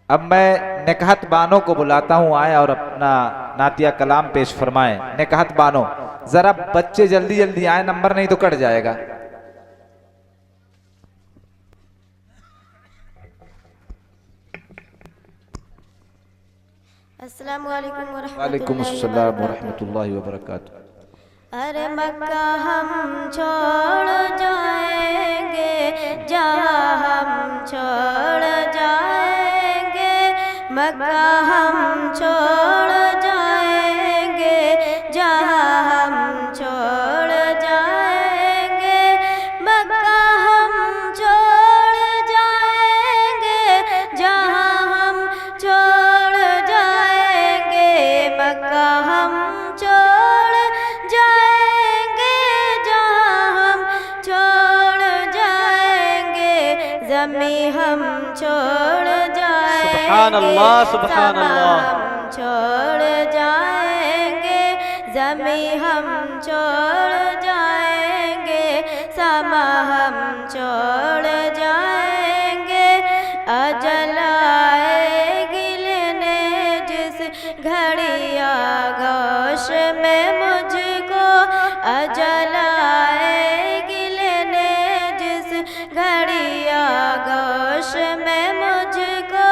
अब मैं निकहत बानों को बुलाता हूँ, आए और अपना नातिया कलाम पेश फरमाए। निकहत बानों, जरा बच्चे जल्दी जल्दी आए, नंबर नहीं तो कट जाएगा। अस्सलामु अलैकुम वालेकुम अस्सलाम वरहमतुल्लाहि वबरकातुहू। अरे मक्का हम छोड़ जाएंगे, जहाँ हम छोड़ जाएंगे। मक्का हम छोड़ जाएंगे, जहाँ हम छोड़ जाएंगे। मक्का हम छोड़ जाएंगे, जहाँ हम छोड़ जाएंगे। मक्का हम छोड़ जाएंगे, जहाँ हम छोड़ जाएंगे। ज़मी हम छोड़ जाएंगे, सुभान अल्लाह, सुभान समा अल्लाह। हम छोड़ जाएंगे। ज़मी हम छोड़ जाएंगे, समा हम छोड़ जाएंगे। अजल आएगी लेने जिस घड़िया गोश में मुझको। अजल आएगी लेने जिस घड़िया गोश में मुझको।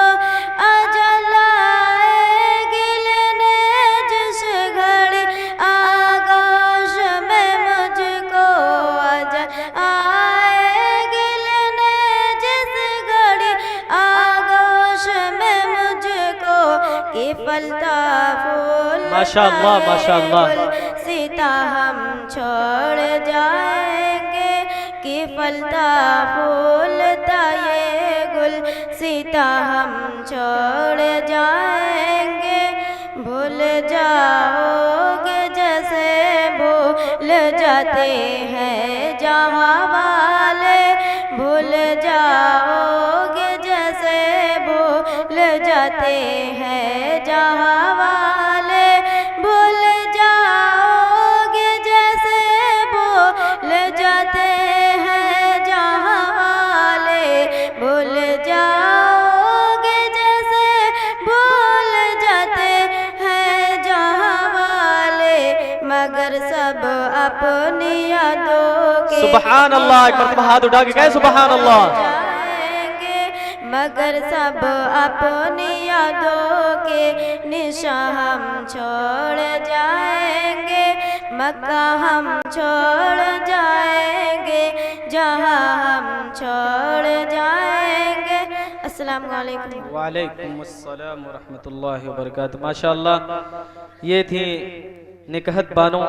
अजल आएगी लेने जिस घड़ी आगोश में मुझको। अजल आएगी लेने जिस घड़ी आगोश में मुझको। कि फलता फूल माशाअल्लाह, माशाअल्लाह। सीता हम छोड़ जाएंगे। कि फलता फूलता ये गुल सीता हम छोड़ जाएंगे। भूल जाओगे जैसे भूल जाते हैं जहाँ वाले। भूल जाओगे जैसे भूल जाते हैं जहाँ वाले। भूल जाओगे जैसे भूल जाते हैं जहाँ वाले। भूल जाओगे जैसे भूल जाते हैं जहाँ वाले। मगर सब अपनी यादों के सुभान अल्लाह। एक मरतबा हाथ उठा के कहे सुभान अल्लाह। जाएंगे। मगर सब अपनी यादों के निशान हम छोड़ जाएंगे। मक्का हम छोड़ जाएंगे, जहाँ हम छोड़ जाएंगे। अस्सलाम वालेकुम। वालेकुम अस्सलाम वरहमतुल्लाहि वबरकातुहू। माशाअल्लाह, ये थी निकहत बानो।